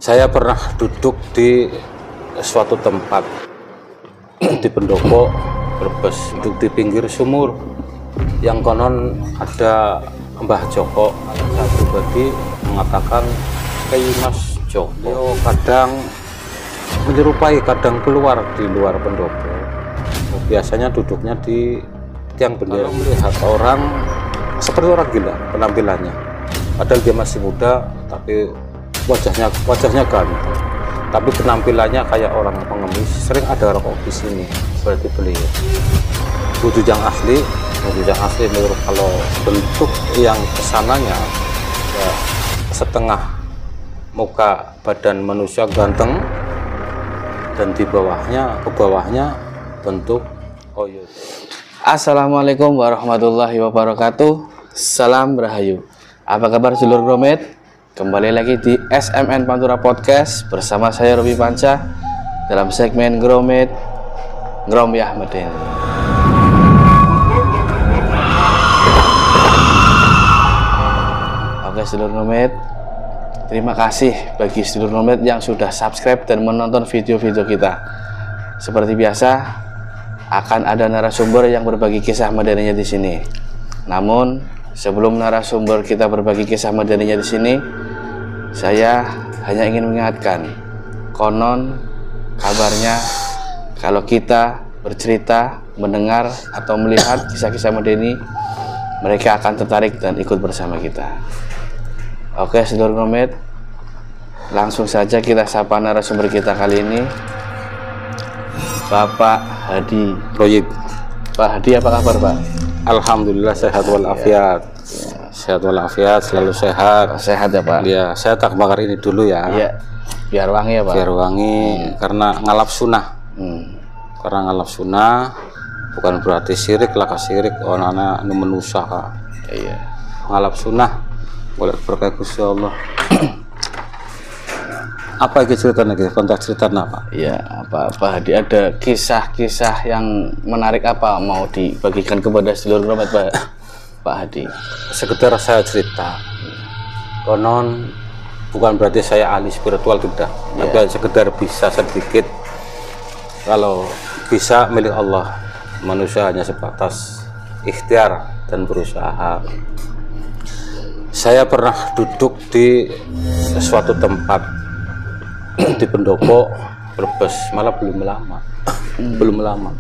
Saya pernah duduk di suatu tempat di pendopo Brebes, duduk di pinggir sumur yang konon ada Mbah Joko. Saya pribadi mengatakan Kyai Mas Joko kadang menyerupai, kadang keluar di luar pendopo. Biasanya duduknya di tiang bendera. Melihat orang seperti orang gila penampilannya, padahal dia masih muda, tapi wajahnya ganteng, tapi penampilannya kayak orang pengemis. Sering ada rokok di sini. Berarti beliau wujud yang asli menurut kalau bentuk yang kesananya ya, setengah muka badan manusia ganteng, dan di bawahnya, ke bawahnya bentuk oyot. Assalamualaikum warahmatullahi wabarakatuh. Salam Rahayu. Apa kabar sedulur Gromet? Kembali lagi di SMN Pantura Podcast bersama saya Robi Panca dalam segmen Gromet Grom Yah Meden. Oke sedulur Gromet, terima kasih bagi sedulur Gromet yang sudah subscribe dan menonton video-video kita. Seperti biasa, akan ada narasumber yang berbagi kisah medeninya di sini. Namun sebelum narasumber kita berbagi kisah medeninya di sini, saya hanya ingin mengingatkan, konon kabarnya kalau kita bercerita, mendengar atau melihat kisah-kisah medeni, mereka akan tertarik dan ikut bersama kita. Oke sedulur Gromet, langsung saja kita sapa narasumber kita kali ini, Bapak Hadi Proyek. Pak Hadi, apa kabar Pak? Alhamdulillah sehat walafiat. Sehat walafiat, selalu sehat. Sehat ya Pak? Ya, saya tak bakar ini dulu ya. Iya. Biar wangi ya Pak? Biar wangi, karena ngalap sunnah. Karena ngalap sunnah bukan berarti syirik lah, syirik anak-anak ini menusaha. Iya. Ngalap sunnah boleh berkah Gusti Allah. Apa lagi ceritanya, kontak cerita apa? Iya, Pak Hadi, ada kisah-kisah yang menarik apa mau dibagikan kepada seluruh Gromet Pak Hadi? Sekedar saya cerita. Konon bukan berarti saya ahli spiritual, tidak. Tapi sekedar bisa sedikit. Kalau bisa milik Allah, manusia hanya sebatas ikhtiar dan berusaha. Saya pernah duduk di suatu tempat di pendopo Brebes, malah belum lama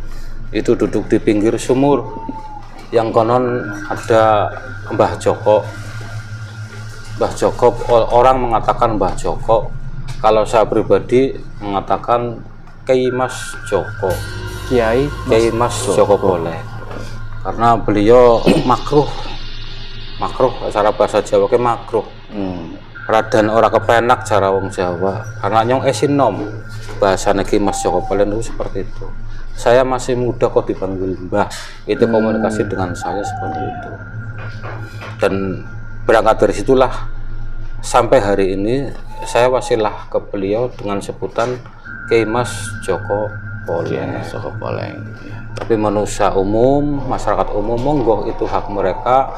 itu duduk di pinggir sumur yang konon ada Mbah Joko. Orang mengatakan Mbah Joko, kalau saya pribadi mengatakan Kyai Mas Joko. Kyai Mas Joko boleh, karena beliau makruh cara bahasa Jawa ke makruh. Radan ora kepenak cara wong Jawa, karena nyong esin nom bahasa Kyai Mas Joko boleh itu seperti itu. Saya masih muda kok dipanggil Mbah, itu komunikasi dengan saya seperti itu. Dan berangkat dari situlah sampai hari ini saya wasilah ke beliau dengan sebutan Kyai Mas Joko Poleng. Tapi manusia umum, masyarakat umum, monggo itu hak mereka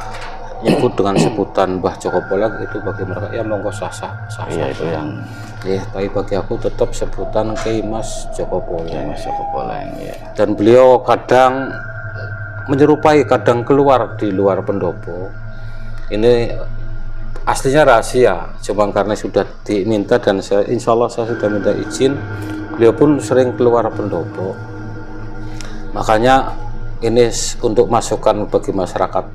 nyebut dengan sebutan Mbah Joko Poleng, itu bagi mereka ya monggo sah-sah. Iya, itu yang tapi bagi aku tetap sebutan Kyai Mas Joko Poleng. Ya. Dan beliau kadang menyerupai, kadang keluar di luar pendopo. Ini aslinya rahasia, cuma karena sudah diminta dan saya, insya Allah saya sudah minta izin, beliau pun sering keluar pendopo. Makanya ini untuk masukan bagi masyarakat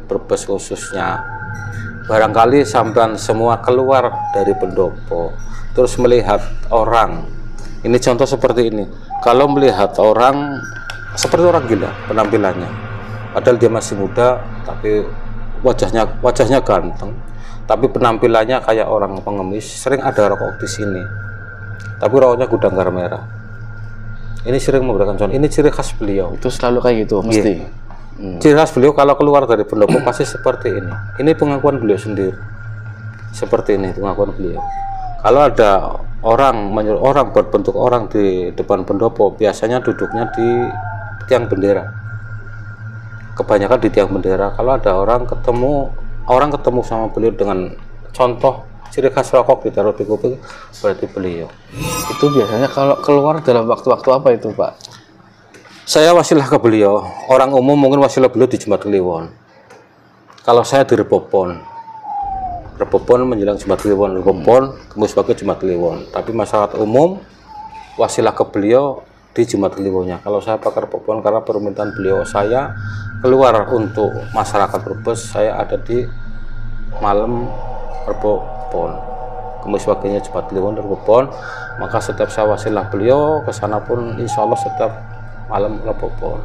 Brebes khususnya, barangkali sampean semua keluar dari pendopo terus melihat orang, ini contoh seperti ini, kalau melihat orang seperti orang gila penampilannya, padahal dia masih muda, tapi wajahnya ganteng, tapi penampilannya kayak orang pengemis. Sering ada rokok di sini, tapi rokoknya gudang garam merah. Ini sering memberikan contoh, ini ciri khas beliau. Itu selalu kayak gitu mesti. Ciri khas beliau kalau keluar dari pendopo pasti seperti ini. Ini pengakuan beliau sendiri. Seperti ini pengakuan beliau. Kalau ada orang menyuruh orang berbentuk orang di depan pendopo, biasanya duduknya di tiang bendera. Kebanyakan di tiang bendera. Kalau ada orang ketemu sama beliau dengan contoh ciri khas rokok ditaruh di kuping berarti beliau. Itu biasanya kalau keluar dalam waktu-waktu apa itu, Pak? Saya wasilah ke beliau. Orang umum mungkin wasilah beliau di Jumat Kliwon. Kalau saya di Rebopon menjelang Jumat Kliwon, Rebopon tembus pagi Jumat Kliwon. Tapi masyarakat umum wasilah ke beliau di Jumat Kliwonnya. Kalau saya pakai Rebopon karena permintaan beliau, saya keluar untuk masyarakat Brebes, saya ada di malam Rebopon. Kemis paginya Jumat Kliwon Rebopon, maka setiap saya wasilah beliau ke sana pun insya Allah setiap malam Rebopon.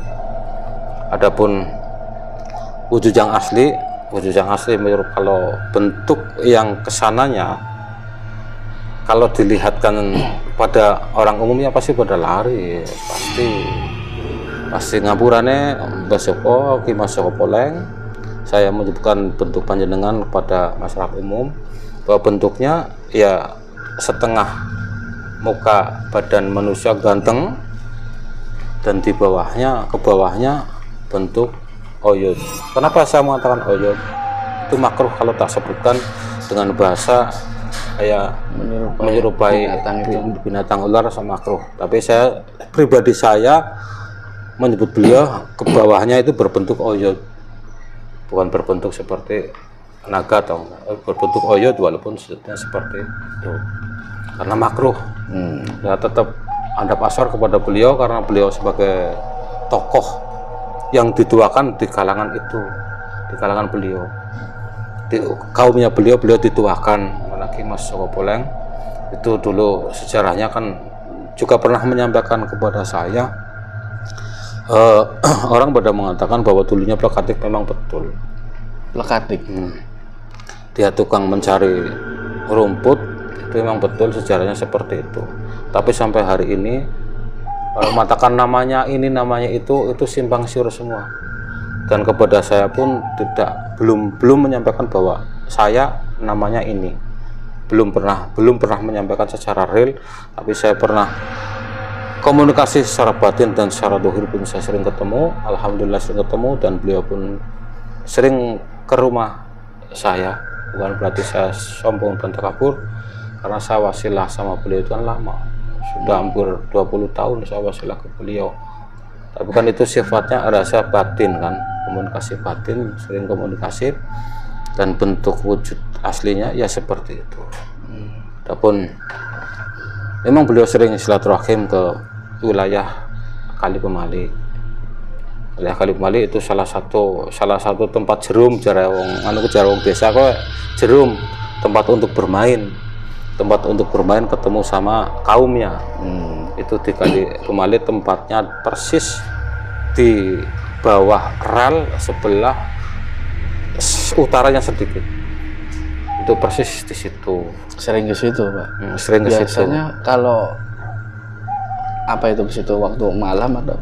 Adapun wujud yang asli menurut kalau bentuk yang kesananya kalau dilihatkan pada orang umumnya pasti pada lari, pasti ngapurane Basoko Ki Mas Joko Poleng. Saya menyebutkan bentuk panjenengan kepada masyarakat umum bahwa bentuknya ya setengah muka badan manusia ganteng dan di bawahnya ke bawahnya bentuk oyot. Kenapa saya mengatakan oyot? Itu makruh kalau tak sebutkan dengan bahasa kayak menyerupai binatang ular sama makruh. Tapi saya pribadi saya menyebut beliau ke bawahnya itu berbentuk oyot, bukan berbentuk seperti naga atau berbentuk oyot, walaupun seperti itu karena makruh. Ya tetap adab asor kepada beliau karena beliau sebagai tokoh yang dituakan di kalangan itu, di kalangan beliau, di kaumnya beliau dituakan. Lagi Mas Joko Poleng itu dulu sejarahnya kan juga pernah menyampaikan kepada saya, orang pada mengatakan bahwa dulunya Plekatik memang betul. Plekatik, dia tukang mencari rumput, itu memang betul sejarahnya seperti itu. Tapi sampai hari ini mengatakan namanya ini namanya itu simpang siur semua. Dan kepada saya pun belum menyampaikan bahwa saya namanya ini. Belum pernah menyampaikan secara real, tapi saya pernah komunikasi secara batin dan secara dohir pun saya sering ketemu. Alhamdulillah sering ketemu, dan beliau pun sering ke rumah saya. Bukan berarti saya sombong dan takabur, karena saya wasilah sama beliau itu kan lama, sudah hampir 20 tahun saya wasilah ke beliau. Tapi kan itu sifatnya rasa batin kan, komunikasi batin, sering komunikasi, dan bentuk wujud aslinya ya seperti itu. Adapun memang beliau sering silaturahim ke wilayah Kali Pemali. Wilayah Kali Pemali itu salah satu tempat jerum jarawong desa kok jerum, tempat untuk bermain ketemu sama kaumnya. Itu di Kali Pemali, tempatnya persis di bawah rel sebelah utaranya sedikit, itu persis di situ. Sering ke situ, Pak? Sering ke situ. Biasanya kalau apa itu ke situ waktu malam atau?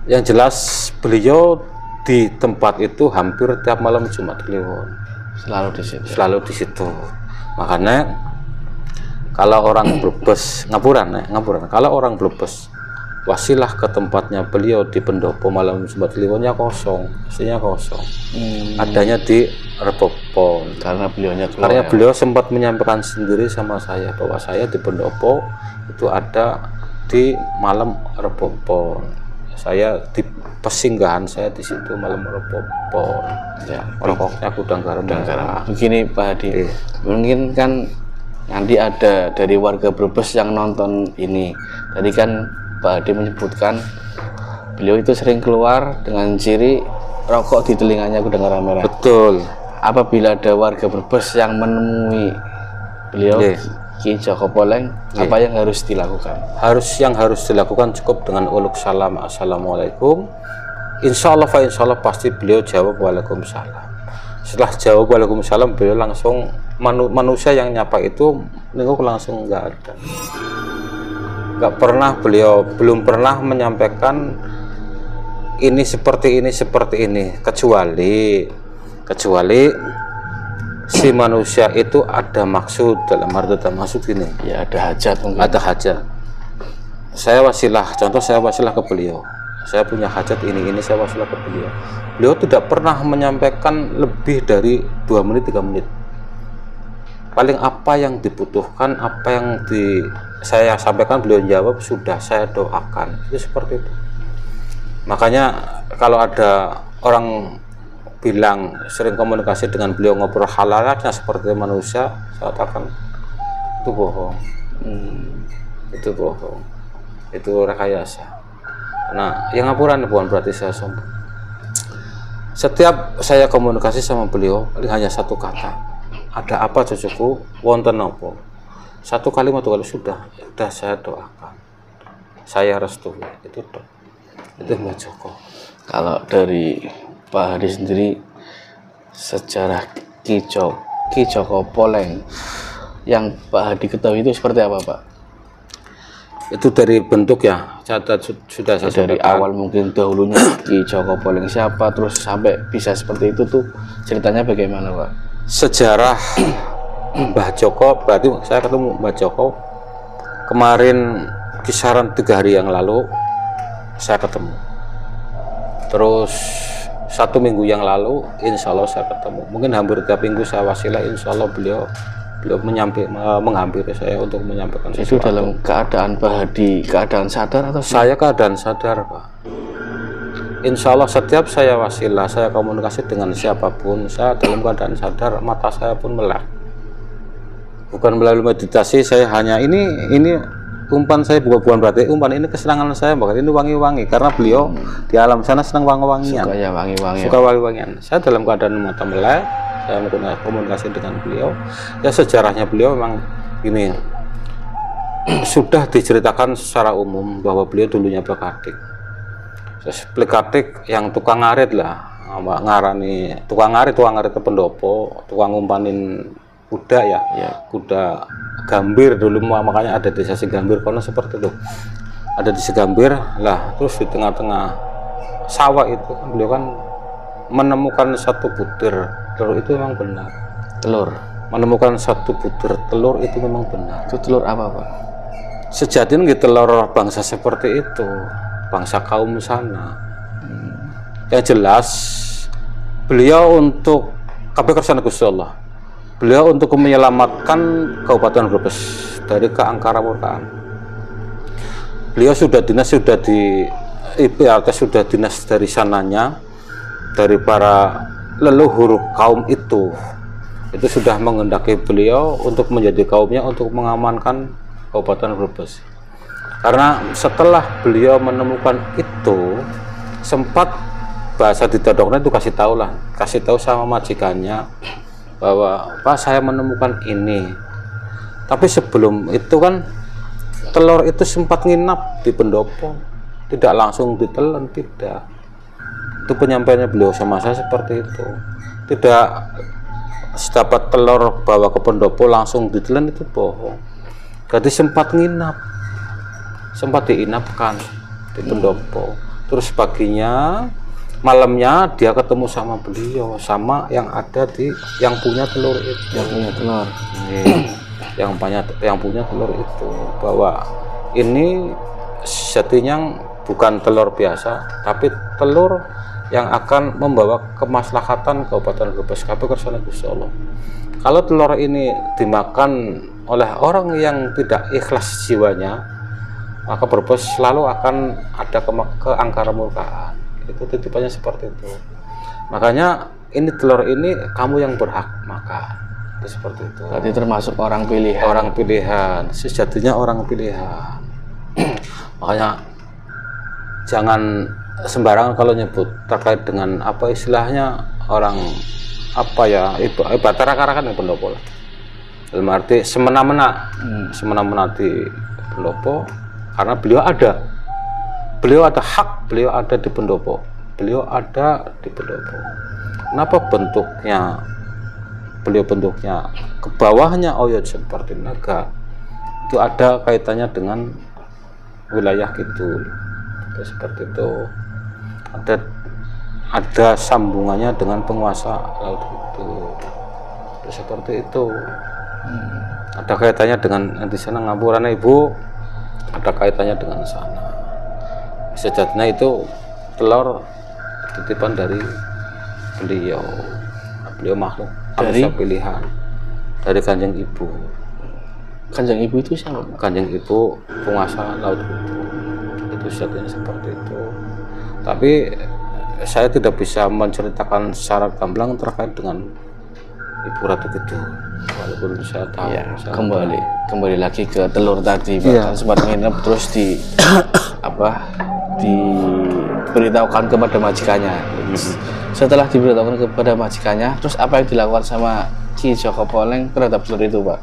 Yang jelas beliau di tempat itu hampir tiap malam Jumat Kliwon. Selalu di situ. Makanya kalau orang Brebes ngapuran, kalau orang Brebes wasilah ke tempatnya beliau di pendopo malam Jumat Kliwonnya kosong, aslinya kosong. Adanya di Rebopon Karena beliau sempat menyampaikan sendiri sama saya bahwa saya di pendopo itu ada di malam Rebopon. Saya di pesinggahan saya di situ malam Rebopon. Ya, rokoknya gudang garam. Begini Pak Hadi, mungkin kan nanti ada dari warga Brebes yang nonton ini. Tadi kan Pak Hadi menyebutkan beliau itu sering keluar dengan ciri rokok di telinganya gudang garam merah. Betul. Apabila ada warga Brebes yang menemui beliau, Ki Joko Poleng, apa yang harus dilakukan? Yang harus dilakukan cukup dengan uluk salam assalamualaikum. Insya Allah pasti beliau jawab waalaikumsalam. Setelah jawab waalaikumsalam, beliau langsung manusia yang nyapa itu langsung nggak ada. Belum pernah menyampaikan ini seperti ini, kecuali si manusia itu ada maksud. Dalam arti maksud ini ya ada hajat mungkin. Ada hajat. Saya wasilah ke beliau, saya punya hajat ini saya wasilah ke beliau. Beliau tidak pernah menyampaikan lebih dari 2 menit 3 menit. paling apa yang dibutuhkan, apa yang saya sampaikan, beliau jawab, sudah saya doakan. Itu seperti itu. Makanya kalau ada orang bilang sering komunikasi dengan beliau ngobrol halalatnya seperti manusia, saya katakan itu bohong. Itu bohong, itu rekayasa. Nah, yang ngapuran bukan berarti saya sombong. Setiap saya komunikasi sama beliau paling hanya satu kata, ada apa cucuku, wonten nopo, satu kalimat sudah saya doakan, saya restui, itu dong. Itu Mbah Joko. Kalau dari Pak Hadi sendiri, sejarah Ki Joko Poleng yang Pak Hadi ketahui itu seperti apa, Pak? Itu dari bentuk ya, sudah saya Dari sampaikan. awal mungkin dahulunya Ki Joko Poleng siapa, terus sampai bisa seperti itu tuh ceritanya bagaimana, Pak? Sejarah Mbah Joko, berarti saya ketemu Mbah Joko kemarin kisaran 3 hari yang lalu saya ketemu. Terus 1 minggu yang lalu insya Allah saya ketemu. Mungkin hampir tiap minggu saya wasilah, insya Allah beliau menghampiri saya untuk menyampaikan Itu sesuatu. dalam keadaan Pak Hadi, keadaan sadar atau Saya keadaan sadar, Pak. Insya Allah setiap saya wasilah, saya komunikasi dengan siapapun, saya dalam keadaan sadar, mata saya pun melek. Bukan melalui meditasi, saya hanya ini umpan saya, bukan berarti umpan ini kesenangan saya, bahkan ini wangi-wangi, karena beliau di alam sana senang wangi-wangian. suka ya wangi-wangi? Suka wangi-wangian. Saya dalam keadaan mata melek, saya menggunakan komunikasi dengan beliau. Ya sejarahnya beliau memang ini sudah diceritakan secara umum bahwa beliau dulunya plekatik. Plekatik yang tukang ngarit lah, ngarani tukang ngarit itu pendopo, tukang ngumpanin kuda ya, kuda gambir dulu, makanya ada desa Sigambir kono seperti itu. Ada di Sigambir lah, terus di tengah-tengah sawah itu kan beliau kan menemukan satu butir telur, itu memang benar. Telur? Menemukan satu butir telur itu memang benar. Itu telur apa, Pak? Sejatinya telur bangsa seperti itu, bangsa kaum sana. Yang jelas beliau untuk kersane Gusti Allah, beliau untuk menyelamatkan Kabupaten Brebes dari keangkaramurkaan. Beliau sudah dinas dari sananya, dari para leluhur kaum itu sudah menghendaki beliau untuk menjadi kaumnya untuk mengamankan Kabupaten Brebes. Karena setelah beliau menemukan itu, sempat bahasa ditodongnya itu kasih tahu sama majikannya bahwa Pak, saya menemukan ini. Tapi sebelum itu kan telur itu sempat nginap di pendopo, tidak langsung ditelan, tidak. Itu penyampaiannya beliau sama saya seperti itu. Tidak dapat telur bawa ke pendopo langsung ditelan, itu bohong. Jadi sempat nginap, sempat diinapkan di pendopo. Terus paginya, malamnya dia ketemu sama beliau, sama yang ada yang punya telur itu. Yang punya telur. Yang punya telur itu, bahwa ini sejatinya bukan telur biasa, tapi telur yang akan membawa kemaslahatan Kabupaten Brebes kersane Gusti Allah. Kalau telur ini dimakan oleh orang yang tidak ikhlas jiwanya, maka Brebes selalu akan ada keangkaramurkaan. Itu titipannya seperti itu. Makanya ini telur ini kamu yang berhak makan. Itu seperti itu. Berarti termasuk orang pilihan. Orang pilihan, sejatinya orang pilihan. Makanya jangan sembarangan kalau nyebut terkait dengan apa istilahnya orang apa ya, ibarat rakan-rakan yang pendopo lah. Dalam arti semena-mena di pendopo, karena beliau ada hak, beliau ada di pendopo, Kenapa bentuknya ke bawahnya oyot seperti naga, itu ada kaitannya dengan wilayah Kidul. Seperti itu, ada sambungannya dengan penguasa laut itu. Seperti itu. Ada kaitannya dengan di sana Ngapuran Ibu, ada kaitannya dengan sana. Sejatinya itu telur titipan dari beliau makhluk manusia pilihan dari Kanjeng Ibu. Kanjeng Ibu itu siapa, Pak? Kanjeng Ibu penguasa laut itu sejatinya seperti itu. Tapi saya tidak bisa menceritakan secara gamblang terkait dengan Ibu Ratu Kidul, walaupun saya tahu. Ya, saya kembali lagi ke telur tadi, Pak. Iya. Kan sempat nginep terus diberitahukan kepada majikannya. Setelah diberitahukan kepada majikannya, terus apa yang dilakukan sama Ki Joko Poleng terhadap telur itu, Pak?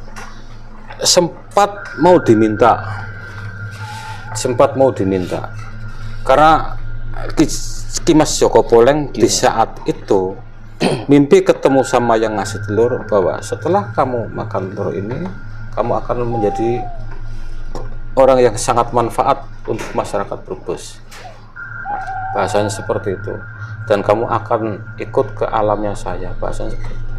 sempat mau diminta karena Ki Mas Joko Poleng di saat itu mimpi ketemu sama yang ngasih telur bahwa setelah kamu makan telur ini kamu akan menjadi orang yang sangat manfaat untuk masyarakat Brebes, bahasanya seperti itu, dan kamu akan ikut ke alamnya saya, bahasanya seperti itu.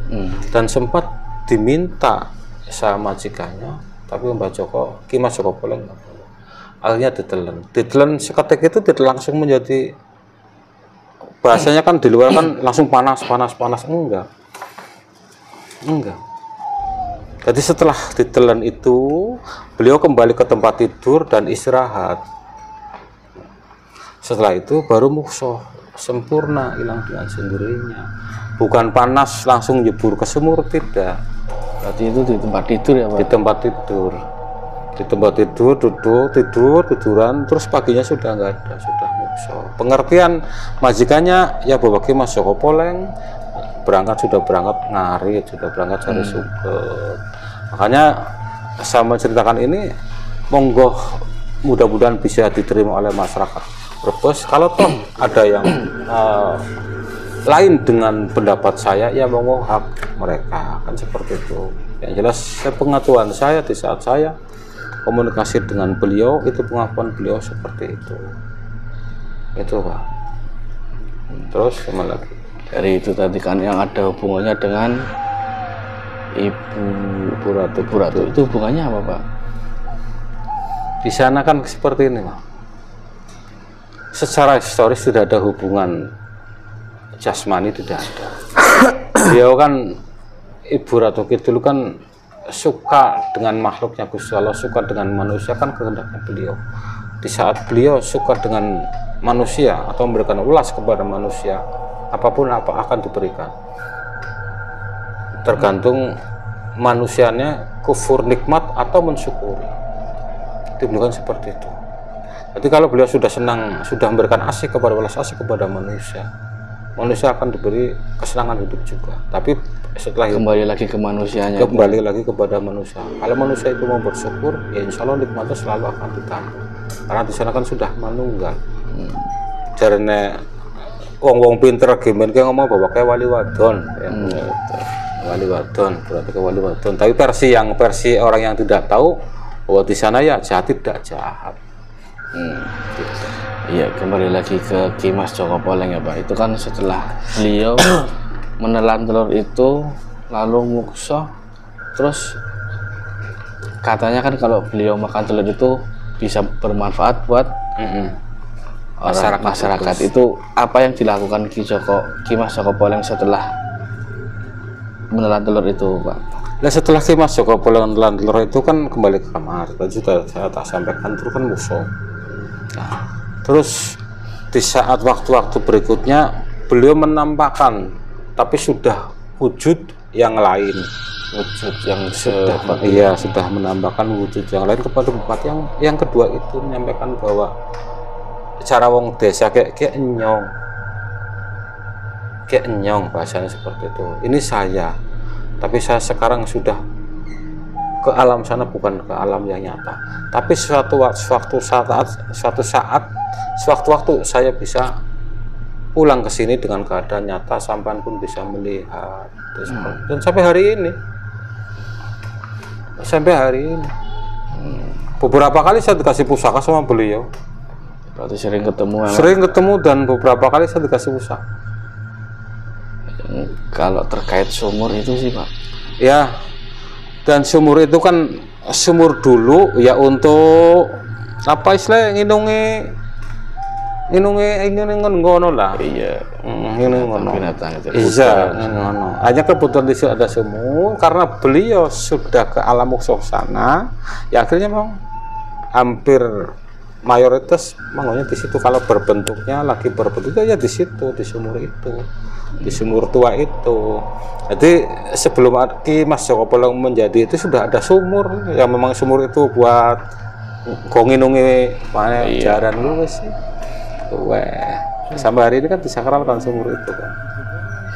Dan sempat diminta sama majikannya, tapi Mbah Joko, Ki Mas Joko Poleng akhirnya ditelan seketika itu tidak langsung menjadi, bahasanya kan di luar kan langsung panas, enggak. Jadi setelah ditelan itu beliau kembali ke tempat tidur dan istirahat. Setelah itu baru mukso sempurna, hilang dengan sendirinya, bukan panas langsung jebur ke sumur, tidak. Berarti itu di tempat tidur ya, Pak? Di tempat tidur duduk tiduran, terus paginya sudah nggak ada, sudah mukso. Pengertian majikannya ya bahwa Ki Mas Joko Poleng sudah berangkat ngarit, sudah berangkat cari sumber. Makanya saya menceritakan ini, monggo mudah-mudahan bisa diterima oleh masyarakat Brebes. Kalau toh ada yang lain dengan pendapat saya, ya monggo hak mereka, kan seperti itu. Yang jelas pengetahuan saya di saat saya komunikasi dengan beliau, itu pengakuan beliau seperti itu, Pak. Terus kemana lagi? Dari itu tadi kan yang ada hubungannya dengan Ibu Ratu itu hubungannya apa, Pak? Di sana kan seperti ini, Pak. Secara historis tidak ada hubungan jasmani, tidak ada. Beliau kan, Ibu Ratu Kidul kan suka dengan makhluknya Gusti Allah, suka dengan manusia, kan kehendaknya beliau. Di saat beliau suka dengan manusia atau memberikan ulas kepada manusia, apapun apa akan diberikan. Tergantung manusianya kufur nikmat atau mensyukuri. Itu beliau kan seperti itu. Jadi kalau beliau sudah senang, sudah memberikan asih kepada welas asih kepada manusia, manusia akan diberi kesenangan hidup juga. Tapi setelah kembali lagi ke manusianya, kembali lagi kepada manusia. Kalau manusia itu mau bersyukur, ya insya Allah nikmatnya selalu akan ditambah. Karena di sana kan sudah manunggal. Jarene wong pinter gemen kayak ngomong bahwa kayak wali wadon, wali wadon, berarti ke wali wadon. Tapi versi orang yang tidak tahu bahwa di sana ya jahat tidak jahat. Iya, kembali lagi ke Ki Mas Joko Poleng ya, Pak. Itu kan setelah beliau menelan telur itu lalu mukso, terus katanya kan kalau beliau makan telur itu bisa bermanfaat buat masyarakat. Itu apa yang dilakukan Ki Mas Joko Poleng setelah menelan telur itu, Pak? Nah, setelah Ki Mas Joko Poleng menelan telur itu kan kembali ke kamar. Tadi sudah saya tak sampaikan, itu kan mukso. Nah, terus di saat waktu-waktu berikutnya beliau menampakkan, tapi sudah wujud yang lain, wujud yang sudah menampakkan wujud yang lain kepada bupati yang kedua itu, menyampaikan bahwa cara wong desa kayak enyong bahasanya seperti itu. Ini saya, tapi saya sekarang sudah ke alam sana, bukan ke alam yang nyata. Tapi suatu waktu saya bisa pulang ke sini dengan keadaan nyata, sampai pun bisa melihat. Dan sampai hari ini, beberapa kali saya dikasih pusaka sama beliau. Berarti sering ketemu. Sering ketemu dan beberapa kali saya dikasih pusaka. Kalau terkait sumur itu sih, Pak, ya. Dan sumur itu kan sumur dulu ya untuk apa istilahnya, ini ngono lah. Iya. Ini ngono. Binatang itu. Iya, ngono. Hanya kebetulan di situ ada sumur karena beliau sudah ke alam uksuh sana. Ya akhirnya memang hampir mayoritas manggonya di situ. Kalau berbentuknya lagi berbentuk ya di situ, di sumur itu, di sumur tua itu. Jadi sebelum Ki Mas Joko Poleng menjadi itu sudah ada sumur yang memang sumur itu buat nginungi mana jaran lu sih. Wah, sampai hari ini kan disakralkan sumur itu kan.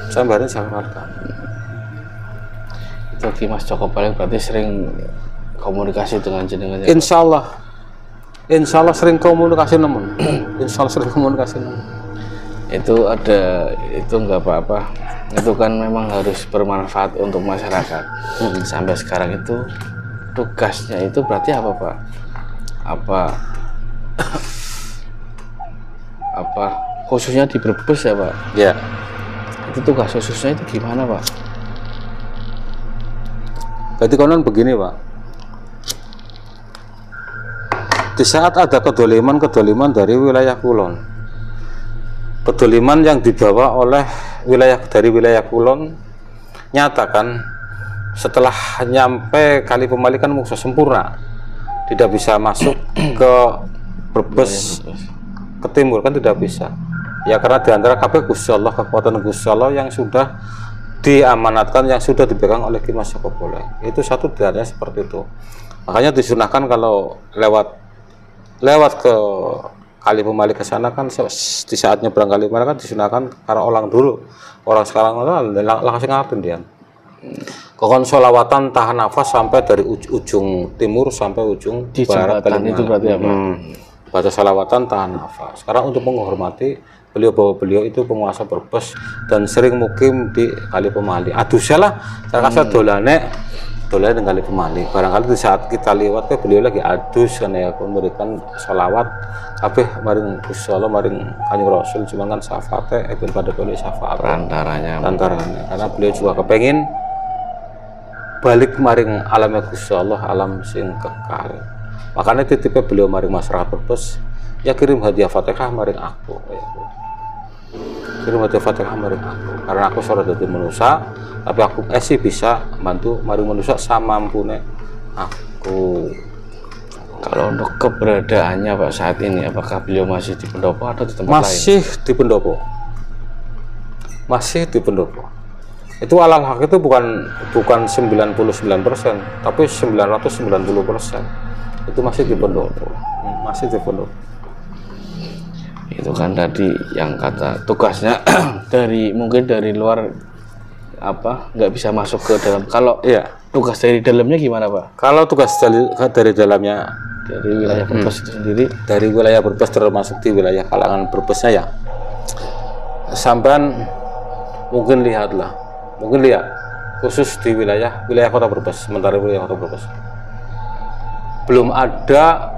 Sampai hari ini disakralkan. Itu Ki Mas Joko Poleng berarti sering komunikasi dengan jenengan. Insya Allah sering komunikasi namun. Insya Allah sering komunikasi namun. Itu ada, itu nggak apa-apa. Itu kan memang harus bermanfaat untuk masyarakat. Sampai sekarang itu tugasnya itu berarti apa Pak? Apa khususnya di Brebes ya Pak? Ya. Itu tugas khususnya itu gimana Pak? Berarti konon begini Pak. Di saat ada kedoliman dari wilayah Kulon, kedoliman yang dibawa oleh dari wilayah Kulon, nyatakan setelah nyampe Kali Pemali kan musuh sempurna, tidak bisa masuk ke Brebes ke timur kan tidak bisa. Ya karena diantara KB Gusti Allah, kekuatan Gusti Allah yang sudah diamanatkan, yang sudah dipegang oleh Ki Mas Joko Poleng. Itu satu diantaranya seperti itu. Makanya disunahkan kalau lewat ke Kali Pemali ke sana kan di saat nyebrang Kali Pemali kan disunahkan karena orang dulu, orang sekarang langsung ngartin dia. Kokon sholawatan tahan nafas sampai dari ujung timur sampai ujung di barat jembatan itu berarti apa? Baca sholawatan tahan nafas. Sekarang untuk menghormati beliau, bahwa beliau itu penguasa Brebes dan sering mukim di Kali Pemali. Aduh salah, saya kasih dolane dengan Kali Pemali. Barangkali di saat kita lewat ke beliau lagi adus kan ya, memberikan sholawat kabeh maring Gusti Allah, maring Kanjeng Rasul, cuman kan syafaate ibn pada boleh syafaat Antaranya karena beliau juga kepengen balik maring alam Gusti Allah, alam sing kekal. Makanya titipnya beliau maring masyarakat Brebes, ya kirim hadiah Fatihah maring aku ya. Kirim hadiah Fatihah maring aku karena aku sudah jadi manusia, tapi aku sih bisa bantu maring manusia samampune aku. Kalau untuk keberadaannya Pak saat ini, apakah beliau masih di pendopo atau di tempat lain? Masih di pendopo. Masih di pendopo. Itu alal hak itu bukan 99%, tapi 990%. Itu masih di pendopo. Masih di pendopo. Itu kan tadi yang kata tugasnya mungkin dari luar nggak bisa masuk ke dalam. Kalau tugas dari dalamnya gimana Pak? Kalau tugas dari dalamnya, dari wilayah Brebes itu sendiri, dari wilayah Brebes termasuk di wilayah kalangan Brebesnya ya, sampean mungkin lihat khusus di wilayah kota Brebes, sementara wilayah kota Brebes belum ada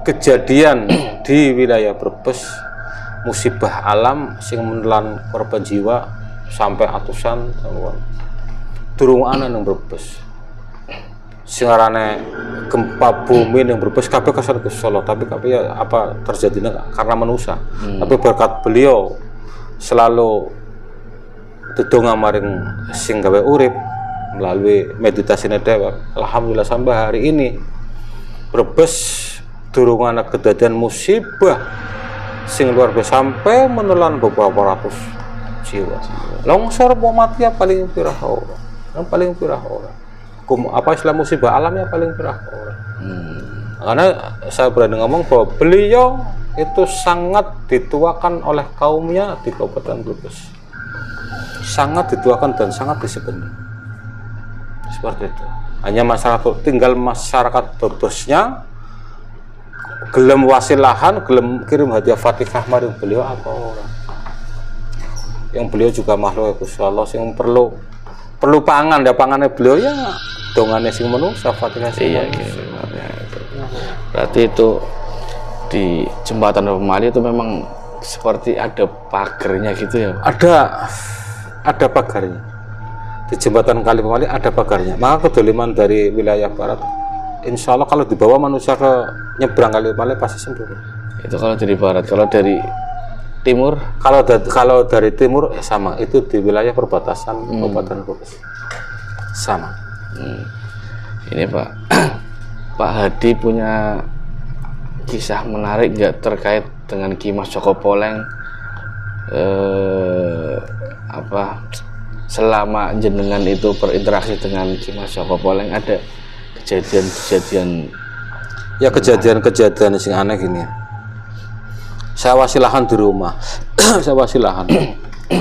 kejadian di wilayah Brebes musibah alam sing menelan korban jiwa sampai atusan durung ana nang Brebes. Sing arane gempa bumi yang Brebes kabeh kesan Gusti Allah, tapi kabeh ya apa terjadinya karena manusia. Tapi berkat beliau selalu dedonga maring sing gawe urip melalui meditasine dhewek. Alhamdulillah sampai hari ini Brebes durung ana kejadian musibah sing luar biasa sampai menelan beberapa ratus jiwa. Longsor mati ya paling pirah ora. Yang paling pirah ora. Apa istilah musibah alamnya paling pirah ora. Karena saya berani ngomong bahwa beliau itu sangat dituakan oleh kaumnya di Kabupaten Brebes. Sangat dituakan dan sangat disegani. Seperti itu. Hanya tinggal masyarakat Brebesnya gelem wasilahan, gelem kirim hadiah Fatihah maring beliau apa orang. Yang beliau juga makhluk Gusti Allah sing perlu pangan, ya pangannya beliau ya dongane sing manusia Fatihah sing berarti itu di jembatan Pemali itu memang seperti ada pagarnya gitu ya? Ada pagarnya. Di jembatan Kali Pemali ada pagarnya. Maka kedoliman dari wilayah barat, insya Allah kalau dibawa manusia ke nyebrang Kali Pemali pasti sempurna. Itu kalau dari barat. Kalau dari timur? Kalau dari timur sama, itu di wilayah perbatasan Kabupaten Kudus. Sama. Ini Pak, Pak Hadi punya kisah menarik nggak terkait dengan Ki Mas Joko Poleng? Selama jenengan itu berinteraksi dengan Ki Mas Joko Poleng, ada kejadian-kejadian? Ya kejadian-kejadian sing aneh gini. Saya wasilahan di rumah, saya wasilahan,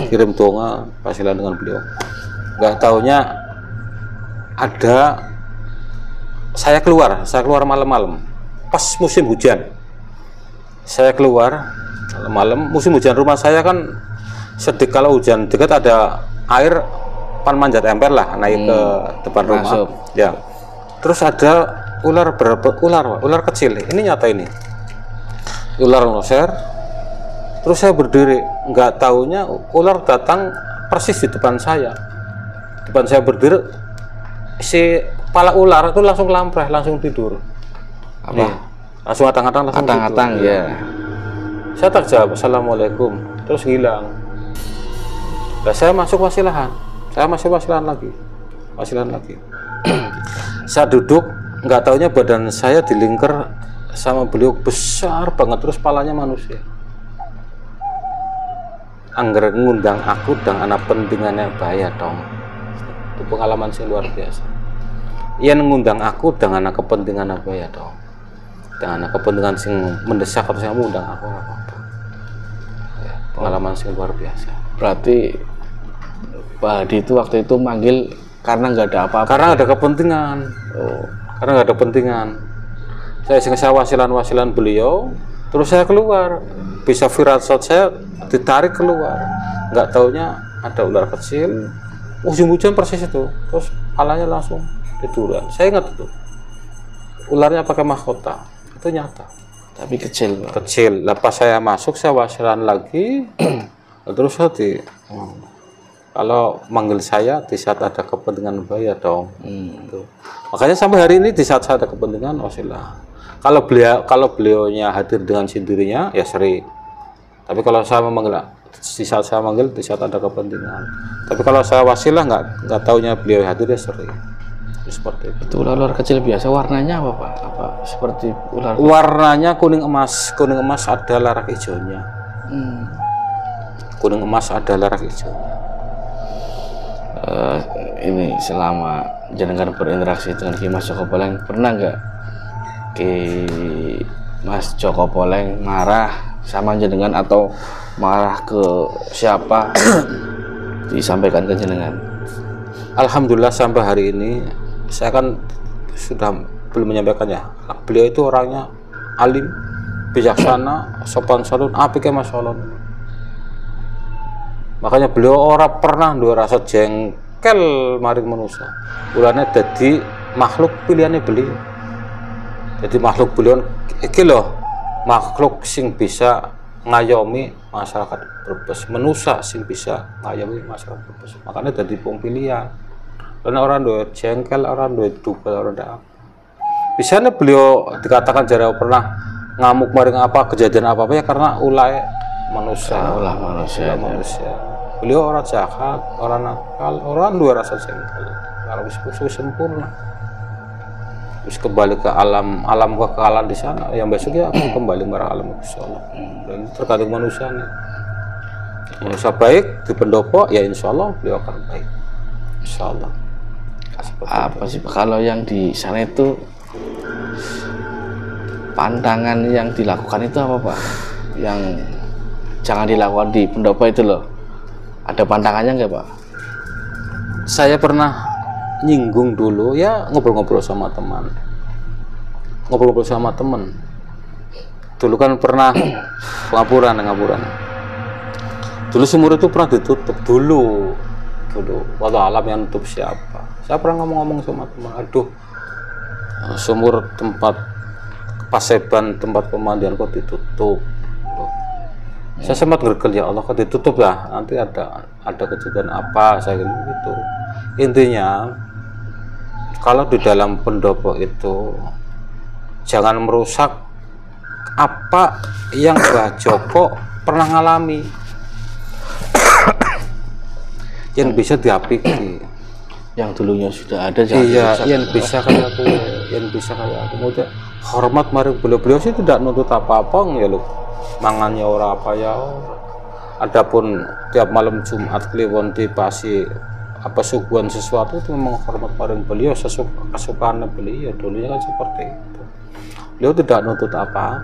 kirim donga, wasilahan dengan beliau. Nggak taunya ada, saya keluar malam-malam, pas musim hujan. Saya keluar malam musim hujan, rumah saya kan sedikit, kalau hujan dekat ada air, pan manjat emper lah naik ke depan rumah. Masuk. Ya. Terus ada ular kecil, ini nyata ini. Ular loser. Terus saya berdiri, nggak taunya ular datang persis di depan saya. Depan saya berdiri, si kepala ular itu langsung lampreh, langsung tidur. Apa? Nih, langsung atang-atang langsung Atang-atang tidur. ya. Saya tak jawab, assalamualaikum, terus hilang. Nah, saya masuk wasilahan, lagi. Saya duduk, nggak taunya badan saya dilingkar sama beliau besar banget, terus palanya manusia. Angger ngundang aku dan anak pentingannya bahaya dong. Itu pengalaman sing luar biasa. Ia ngundang aku dengan anak kepentingan apa ya dong. Dengan anak kepentingan sing mendesak atau yang mengundang aku apa-apa. Ya, pengalaman sing luar biasa. Berarti Pak Hadi itu waktu itu manggil karena nggak ada apa-apa. Karena ada kepentingan. Karena nggak ada kepentingan. Saya wasilan beliau, terus saya keluar. Bisa firasat saya ditarik keluar. Nggak taunya ada ular kecil. Hujan persis itu. Terus palanya langsung tiduran. Saya ingat itu. Ularnya pakai mahkota. Itu nyata. Tapi kecil, Pak. Kecil. Lepas saya masuk, saya wasilan lagi. Terus saya kalau manggil saya di saat ada kepentingan bahaya dong. Gitu. Makanya sampai hari ini di saat saya ada kepentingan wasilah. Kalau beliaunya hadir dengan sendirinya ya sering. Tapi kalau saya memanggil di saat saya manggil di saat ada kepentingan. Tapi kalau saya wasilah nggak taunya beliau hadir ya sering. Seperti itu. Itu ular kecil biasa warnanya apa Pak? Apa seperti ular? Warnanya kuning emas ada larak hijaunya. Kuning emas ada larak hijaunya. Ini selama jenengan berinteraksi dengan Ki Mas Joko Poleng, pernah nggak Ki Mas Joko Poleng marah sama jenengan atau marah ke siapa disampaikan ke jenengan? Alhamdulillah sampai hari ini saya kan sudah belum menyampaikannya. Beliau itu orangnya alim, bijaksana, sopan santun, apike masolon. Makanya beliau orang pernah dua rasa jengkel maring manusia. Ulane jadi makhluk pilihannya beliau. Jadi makhluk beliau iki loh, makhluk sing bisa ngayomi masyarakat Brebes, manusia sing bisa ngayomi masyarakat Brebes. Makanya jadi pilihan. Karena orang dua jengkel, orang dua dubel, orang dak. Bisanya beliau dikatakan jarang pernah ngamuk maring apa kejadian apa ya karena ulai manusia. Ulah manusia. Beliau orang jahat, orang nakal, orang dua rasa jengkel. Kalau bisa sempurna. Terus kembali ke alam kekekalan di sana, yang besoknya akan kembali marah alam insyaallah. Dan tergantung manusia nih. Manusia baik di pendopo, ya insyaallah beliau akan baik. Insyaallah. Apa sih Pak, kalau yang di sana itu pantangan yang dilakukan itu apa Pak? Yang jangan dilakukan di pendopo itu loh. Ada pantangannya nggak Pak? Saya pernah nyinggung dulu ya, ngobrol-ngobrol sama teman. Dulu kan pernah pengapuran. Dulu sumur itu pernah ditutup dulu. Walau alam yang nutup siapa? Saya pernah ngomong sama teman, aduh, sumur tempat Paseban, tempat pemandian kok ditutup. Saya sempat ngergel, ya Allah kok ditutup ya, nanti ada kejadian apa, saya gitu. Intinya kalau di dalam pendopo itu jangan merusak apa yang Mbah Joko pernah ngalami yang bisa diapiki, yang dulunya sudah ada jangan iya dirusak. yang bisa kayak aku, yang bisa kayak aku. Maksudnya hormat mari beliau sih tidak nuntut apa-apa ya loh, mangannya ora apa ya. Adapun tiap malam Jumat kliwon dipasi apa suguhan sesuatu itu memang hormat maring beliau, kesukaan beliau dulunya kan seperti itu. Beliau tidak nuntut apa-apa,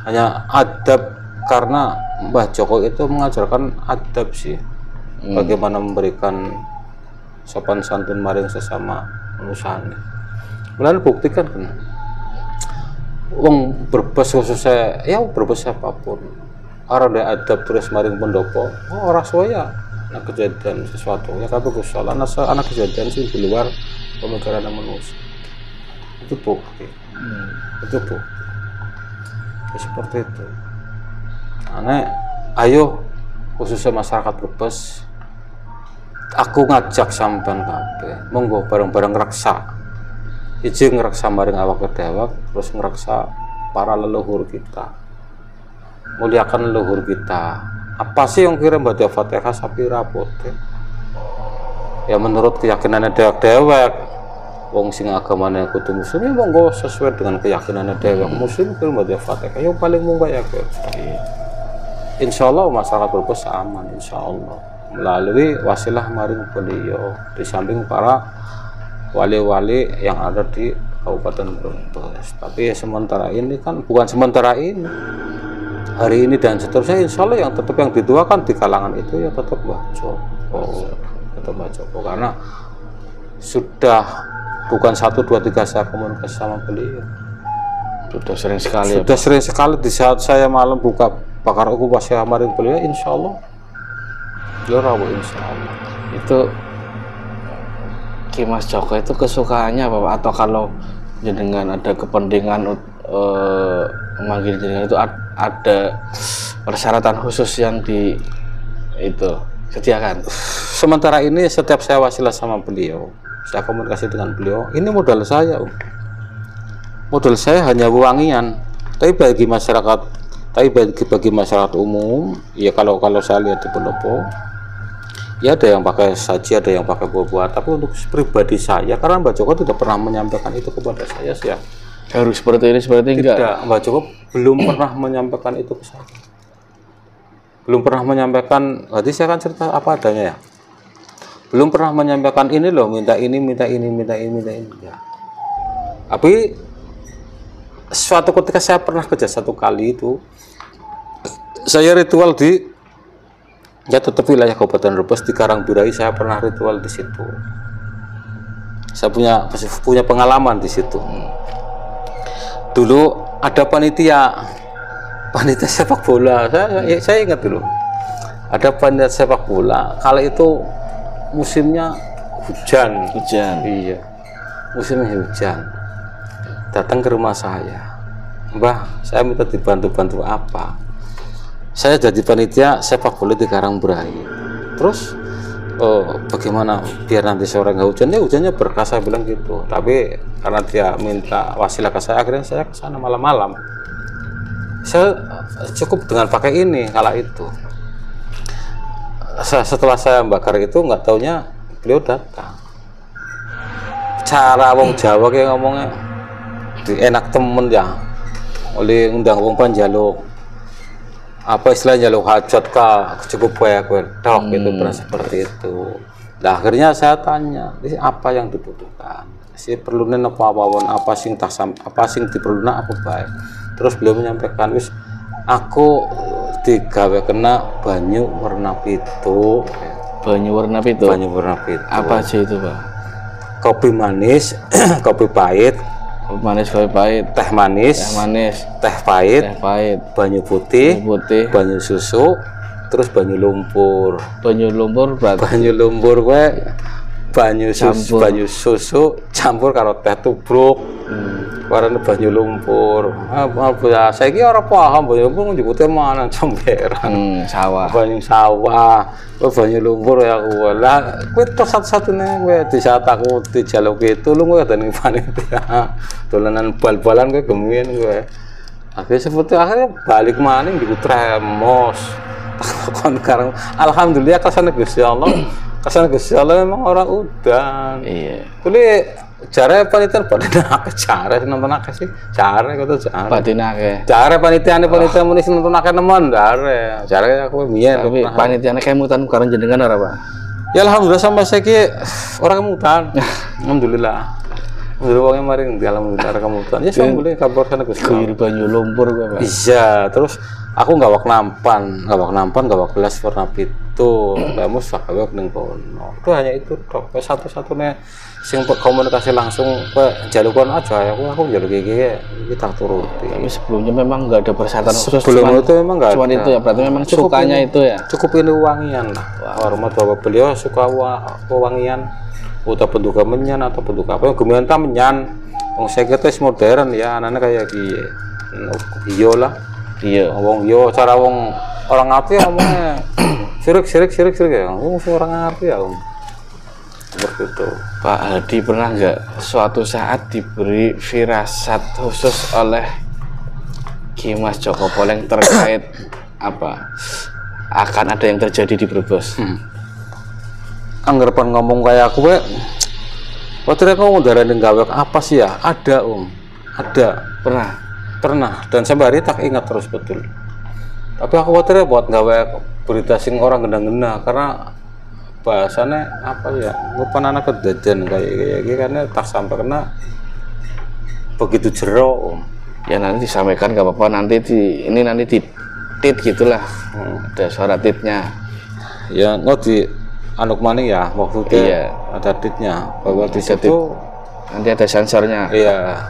hanya adab, karena Mbah Joko itu mengajarkan adab sih, bagaimana memberikan sopan santun maring sesama manusia. Kemudian buktikan kan, wong Brebes khususnya, ya Brebes siapapun, orang ada adab terus maring pendopo, orang suaya anak kejadian sesuatu ya tapi kusol anak kejadian sih di luar pemikiran manusia, itu bukti. Itu bukti ya, seperti itu. Aneh, ayo khususnya masyarakat Brebes, aku ngajak sampean kabeh monggo bareng-bareng ngreksa, izin ngreksa maring awak dewek, terus ngreksa para leluhur kita, muliakan leluhur kita. Apa sih yang kira baca Fatihah sapi rapot ya menurut keyakinannya dewek, wong sing agamanya kudu muslim ya monggo sesuai dengan keyakinannya dewek. Muslim kira baca Fatihah yang paling monggo ya ke. Insyaallah masyarakat Brebes aman insyaallah melalui wasilah maring beliau, di samping para wali-wali yang ada di Kabupaten Brebes. Tapi ya sementara ini kan bukan sementara ini, hari ini dan seterusnya insya Allah yang tetap yang dituakan di kalangan itu ya tetap Mbah Joko, tetap Mbah Joko, karena sudah bukan 1, 2, 3 saya komunikasi sama beliau, Sudah sering sekali. sudah sering sekali. Di saat saya malam buka bakar okupasi maring beliau, insya Allah beliau rawuh insya Allah. Itu Ki Mas Joko itu kesukaannya apa Pak? Atau kalau jenengan ada kepentingan memanggil jenengan itu ada persyaratan khusus yang di itu sediakan? Sementara ini setiap saya wasilah sama beliau, saya komunikasi dengan beliau, ini modal saya, modal saya hanya wangian. Tapi bagi masyarakat, bagi masyarakat umum, ya kalau saya lihat di pendopo, ya ada yang pakai saji, ada yang pakai buah-buah. Tapi untuk pribadi saya, karena Mbah Joko tidak pernah menyampaikan itu kepada saya sih ya. Harus seperti ini, seperti Tidak, enggak? Mbah Joko belum pernah menyampaikan itu ke saya. Belum pernah menyampaikan, berarti saya akan cerita apa adanya ya. Belum pernah menyampaikan ini loh, minta ini, minta ini, minta ini, minta ini. Ya. Tapi suatu ketika saya pernah kerja satu kali itu, saya ritual di ya tetap wilayah Kabupaten Brebes di Karangburai, saya pernah ritual di situ. Saya punya pengalaman di situ. Dulu ada panitia sepak bola. Saya ingat dulu. Ada panitia sepak bola. Kala itu musimnya hujan. Iya. Musimnya hujan. Datang ke rumah saya. Mbah, saya minta dibantu apa? Saya jadi panitia sepak bola di Karangburai. Terus bagaimana biar nanti sore nggak hujan? Ya hujannya berkah, saya bilang gitu. Tapi karena dia minta wasilah ke saya, akhirnya saya ke sana malam-malam. Saya cukup dengan pakai ini kala itu. Setelah saya bakar itu, nggak taunya beliau datang. Cara wong Jawa kayak ngomongnya enak temen ya, oleh undang wong panjaluk. Apa istilahnya lo hajat kah cukup baik dok itu pernah seperti itu. Nah akhirnya saya tanya, ini apa yang dibutuhkan, si perlu apa sing tasam, apa sing diperlukan apa baik. Terus beliau menyampaikan, wis aku digawe kena banyu warna pitu. Banyu warna pitu. Banyu warna pitu. Apa aja itu Pak? Kopi manis, kopi pahit. Kopi manis, kopi pahit. Teh manis. Teh manis. Teh pahit. Teh pahit. Banyu putih. Banyu putih. Banyu susu. Terus banyu lumpur. Banyu lumpur berarti. Banyu lumpur gue banyu susu campur karo teh tubruk. Warna banyu lumpur. Ya saya kira orang paham banyu lumpur nyebutnya mana comberan. Sawah. Banyu sawah. Banyu lumpur ya gue lah. Gue terus satu-satunya gue di saat aku di jaluk itu lu gue datang panitia. Dolanan bal-balan gue gemien gue. akhirnya balik maning di tremos. Kon karang alhamdulillah kesana Gusti Allah memang orang udan. Iya. Kuli jare panitia pada nak jare nonton akeh sih. Jare kok jare. Batinake. Jare panitia muni nonton akeh nemen jare aku biyen. Tapi panitiane kemutan karang jenengan ora, Pak? Ya alhamdulillah sampai saiki orang kemutan. Alhamdulillah. Wongnya maring di alhamdulillah kemutan. Ya boleh kabar sana Gusti. Kuyur banyu lumpur gue, Pak. Iya, terus aku gawak nampan, gawak gelas warna pitu. Kamu sakawak ning kono. Itu hanya itu tok. Satu-satunya sing komunikasi langsung jalukon aja ya. Aku jaluk iki kita turuti. Tapi sebelumnya memang nggak ada persyaratan khusus. Sebelum itu memang nggak ada. Cuman itu ya, berarti memang sukanya itu ya. Cukup ini wangian lah. Hormat bahwa beliau suka wangian. Atau bentuk menyan atau bentuk apa yang geminta menyan. Saya kira modern ya, anaknya kayak iyo lah. Iya. Wong yo cara wong orang ngerti ya ngomongnya sirik ya. Orang ngerti ya. Seperti itu. Pak Hadi pernah nggak suatu saat diberi firasat khusus oleh Ki Mas Joko Poleng terkait apa akan ada yang terjadi di Brebes? Anggapan ngomong kayak aku waktu itu ngomong darah gawe apa sih ya? Ada ada pernah dan sampai hari tak ingat terus betul. Tapi aku waktu itu buat gawe berita sing orang gena-gena karena bahasannya apa ya? Bukan anak kejadian kayak karena tak sampai kena begitu jero. Ya nanti disampaikan nggak apa-apa, nanti nanti di tit gitulah. Ada suara titnya. Ya nggak di anuk maning ya maksudnya iya. Ada titnya bahwa di situ nanti ada sensornya. Iya,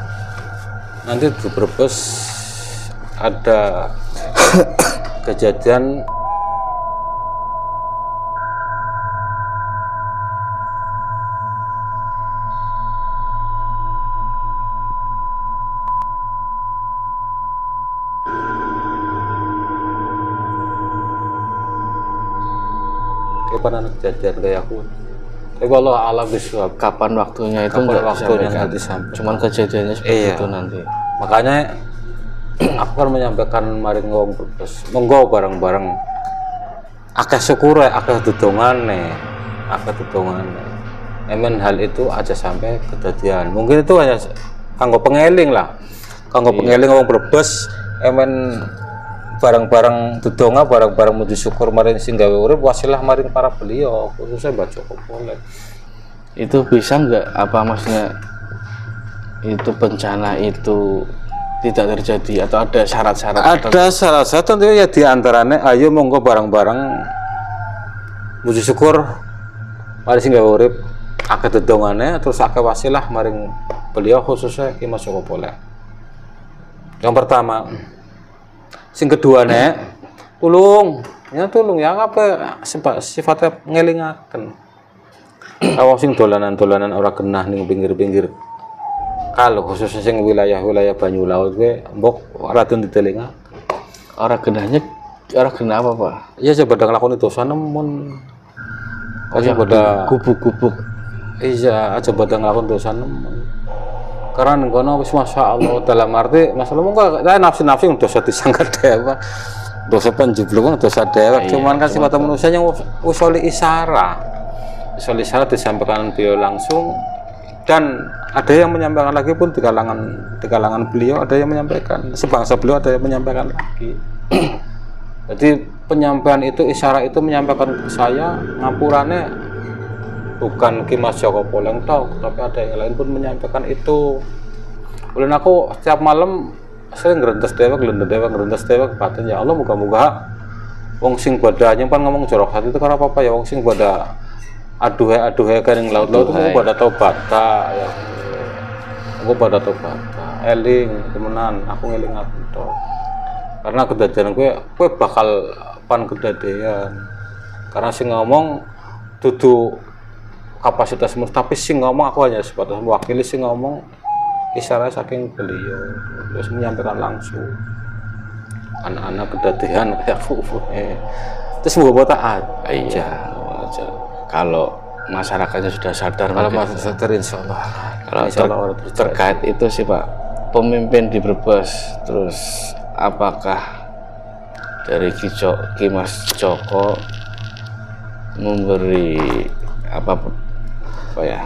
nanti di Brebes ada kejadian kapan kejadian kayak aku. Tapi kalau alam biswab Kapan waktunya itu nggak waktunya disampaikan. Cuman kejadiannya seperti itu nanti. Makanya aku kan menyampaikan mari ngomong Brebes, monggo bareng-bareng. Akeh syukur akeh dudongane. Emen hal itu aja sampai kejadian. Mungkin itu hanya kanggo pengeling lah. Pengeling ngomong Brebes, emen barang-barang dudonga barang-barang muji syukur maring sing gawe urip wasilah maring para beliau khususnya Mbah Joko Poleng. Itu bisa nggak apa maksudnya itu bencana itu tidak terjadi atau ada syarat-syarat? Ada syarat-syarat tentu ya diantaranya ayo monggo barang-barang muji syukur maring sing gawe urip akeh dudongane terus akeh wasilah maring beliau khususnya Ki Mas Joko Poleng. Yang pertama. Sing kedua tulung ya apa sifatnya ngelingaken. Kalau sing dolanan orang genah ning pinggir-pinggir. Kalau khususnya sing wilayah-wilayah banyu laut gue mbok radon ditelinga. Orang genah apa, Pak? Iya coba nglakoni dosa nemen. Pada gubuk-gubuk. Iya, aja pada nglakoni dosa nemen. Karena ngono wis masyaallah dalam arti masalah monggo nafsi-nafsi dosa disangka dewa. Dosa penjeblungan dosa dewa. Cuman kan sifat manusia yang usuli isara. Usuli isara disampaikan beliau langsung dan ada yang menyampaikan lagi pun di kalangan beliau ada yang menyampaikan sebangsa beliau ada yang menyampaikan lagi. Jadi penyampaian itu isyarat itu menyampaikan ke saya ngapurannya bukan Ki Mas Joko Poleng tok, tapi ada yang lain pun menyampaikan itu. Ulun aku setiap malam sering ngerentes dewek batin ya Allah moga-moga wong sing pada nyimpan ngomong jorok hati itu karena apa ya wong sing pada aduhe kan yang laut-laut itu pada tobat ya. Aku pada tobat. Eling temenan aku ngeling aku tok. Karena kedadian gue bakal pan kedadian. Karena sing ngomong dudu kapasitasmu, tapi sing ngomong aku hanya sebatas mewakili sing ngomong isyarat saking beliau terus menyampaikan langsung anak-anak kedatian kayak aku terus mau taat iya aja kalau masyarakatnya sudah sadar kalau masyarakat sadar insya Allah kalau terkait itu sih Pak pemimpin di Brebes, terus apakah dari Ki Mas Joko memberi apa ya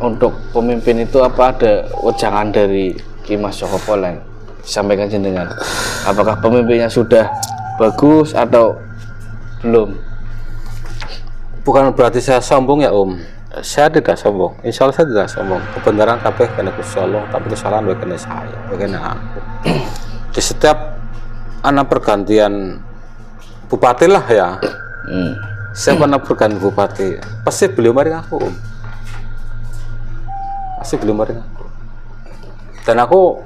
untuk pemimpin itu apa ada wejangan dari Ki Mas Joko Poleng disampaikan jenengan? Apakah pemimpinnya sudah bagus atau belum? Bukan berarti saya sombong ya Om. Saya tidak sombong. Insya Allah saya tidak sombong. Kebenaran kabeh kena Gusti Allah, tapi kesalahan kena saya, kena aku. Di setiap anak pergantian bupati lah ya. Siapa anak pergantian bupati, pasti beliau maring aku Om. Pasti beliau maring aku. Dan aku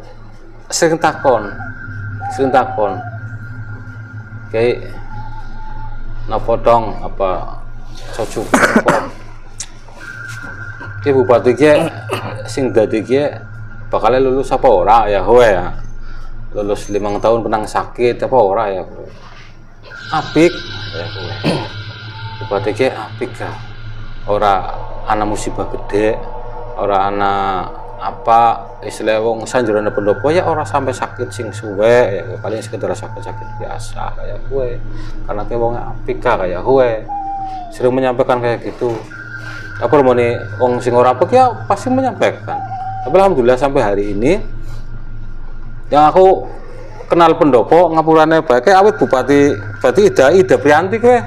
sering takon. Kayak napa dong apa cocok ki bupati ki sing dadi ki bakal lulus apa ora ya hoe ya. Lulus 5 tahun penang sakit apa ora ya. Apik ya hoe. Bupati ki apik ka. Ora ana musibah gede, ora ana apa istilah wong sanjurane pendopo ya orang sampai sakit sing suwe ya paling sekedar sakit biasa kayak gue karena ke wong apik kayak gue sering menyampaikan kayak gitu. Apa mau nih wong sing ora apik ya pasti menyampaikan. Tapi alhamdulillah sampai hari ini yang aku kenal pendopo ngapurane bae awit bupati Ida Prianti kowe.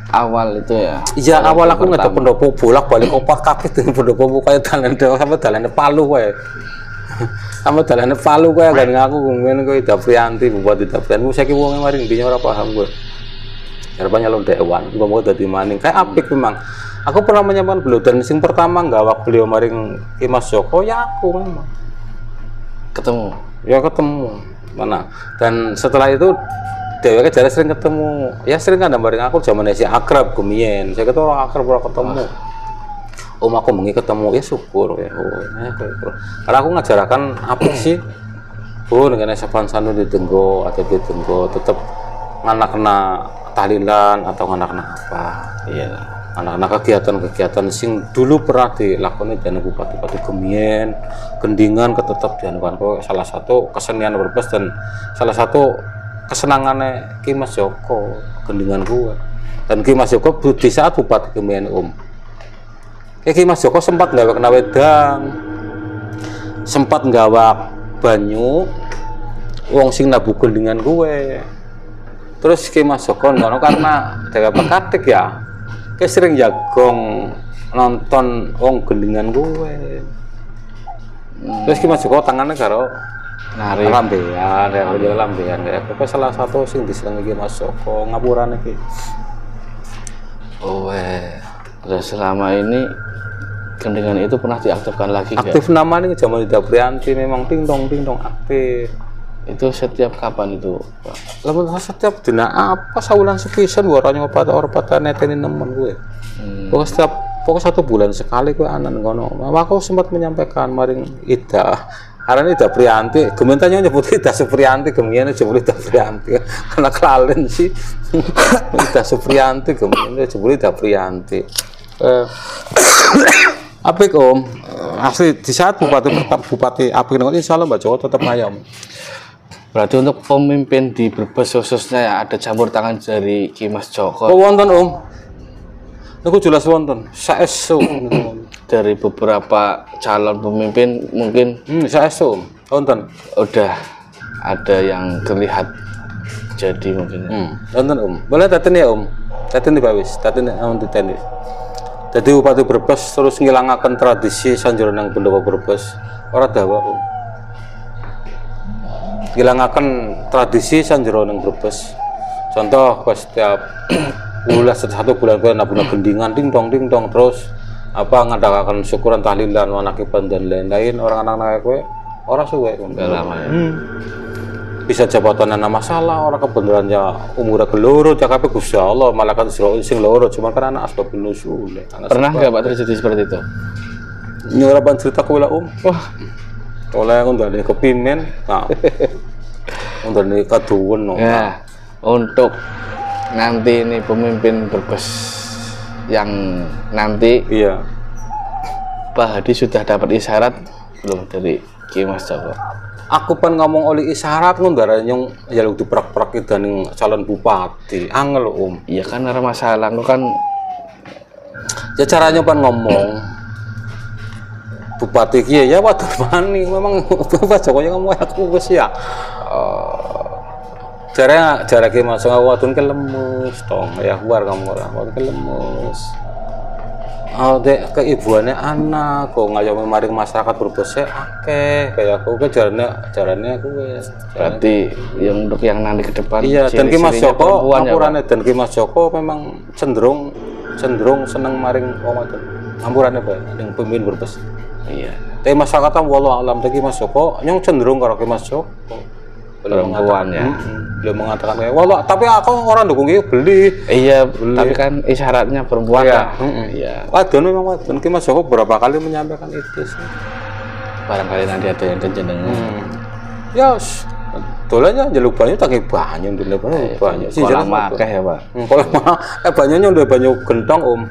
Awal itu ya. Iya awal aku ngedok pendopo bolak-balik opat kabeh dengan pendopo kayak dalan sampai dalane Palu kowe. Sampai dalane Palu kowe gak ngaku ngene kowe Ida Prianti bupati Ida Prianti. Saiki wong mari ndi ora paham kowe. Harapan nyalon dewan, mau dadi maning kayak apik memang. Aku pernah menyampaikan beliau dan sing pertama gawak beliau maring Ki Mas Joko ya aku memang. Ketemu. Ya ketemu. Mana? Dan setelah itu Dewa jare sering ketemu, ya sering kan bareng aku zaman si akrab gemien. Saya kata orang akrab ora ketemu. Om aku mengi ketemu ya syukur ya. Karena aku ngajarakan apa sih? Dengan sopan santun di Denggo atau di Denggo tetap anak-anak tahlilan atau anak-anak apa? Iya. Anak-anak kegiatan-kegiatan sing dulu pernah dilakoni dan bupati-bupati gemien, gendingan tetap dianukan kok salah satu kesenian Brebes dan salah satu kesenangannya Ki Mas Joko gendingan gua dan Ki Mas Joko di saat bupati Gemien Ki Mas Joko sempat nggawa kena wedang, sempat nggawa banyu wong sing nabu gendingan gue. Terus Ki Mas Joko ngono karena dewe pekatik ya Ki sering jagong nonton wong gendingan gue. Terus Ki Mas Joko tangannya karo nari lambean ya lambean ya pokoknya salah satu sing disenengi Ki Mas Joko ngapurane ki. Terus selama ini gendingan itu pernah diaktifkan lagi aktif gak? Nama ini zaman Ida Prianti memang ting dong aktif. Itu setiap kapan itu Pak? Lalu setiap dina apa saulan sepisan waranya opat neteni nemen gue. Pokoknya 1 bulan sekali gue anan ngono. Aku sempat menyampaikan maring Ida karena Ida Prianti, gementanya nyebut Ida Suprianti, gemien nyebut Ida Prianti, karena kelalen sih. Ida Suprianti, gemien nyebut Ida Prianti. Apik Om, asli di saat bupati apik nongol, insya Allah Mbak Joko tetap ayam. Berarti untuk pemimpin di Brebes khususnya ya ada campur tangan dari Ki Mas Joko. Wonten Om, aku jelas wonten. Saestu dari beberapa calon pemimpin mungkin saestu wonten udah ada yang terlihat jadi mungkin wonten Om. Boleh taten ya Om, taten di bawis, taten on di tenis. Jadi Bupati Brebes terus ngilangaken tradisi sanjuran nang pendopo Brebes ora dawa Om. Ngilangaken tradisi sanjuran nang Brebes. Contoh pas setiap bulan 1 bulan ke nabuna gendingan ding dong terus apa ngadakan syukuran tahlilan wanakiban dan lain-lain orang anak-anak kowe ora suwe lama ya. Bisa jabatan ana masalah orang kebenarannya umur keloro cakape Gusti Allah malaikat Israil sing loro cuma kan anak asbabun nuzul. Pernah enggak Pak terjadi seperti itu? Nyoraban cerita kowe lah Wah. Oleh ngundane kepimen. Nah. Ngundane kaduwen no. Ya. Untuk nanti ini pemimpin Brebes yang nanti Iya. Pak Hadi sudah dapat isyarat belum dari Ki Mas Joko? Aku pen ngomong oleh isyarat ngundara nyong ya lu diprak-prak dan calon bupati. Angel Iya kan ada masalah lu kan ya caranya pen ngomong bupati kia ya waduh mani memang Pak Jokowi ngomong aku wis ya. Jarak masuk awatun kelemus tong ya keluar kamu orang kelemus. Oh dek keibuannya anak kok ngayomi maring masyarakat berbose akeh kayak aku ke jarannya aku berarti yang untuk yang nanti ke depan. Iya dan Ki Mas Joko ampurannya dan Ki Mas Joko memang cenderung seneng maring wong wadon ampurannya bae ning pemimpin berbes. Iya tapi masyarakat wallahu alam Ki Mas Joko nyong cenderung karo Ki Mas Joko perempuan ya. Belum mengatakan kayak walau tapi aku orang dukung itu beli. Iya beli. Tapi kan isyaratnya perempuan ya. Iya. Wadon memang wadon. Ki Mas Joko beberapa kali menyampaikan itu sih. Barangkali nanti ada yang kejenengan. Ya dolannya jaluk banyu tak banyu dulu banyu. Si jalan akeh ya Pak. Kalau banyunya udah banyu gentong Om.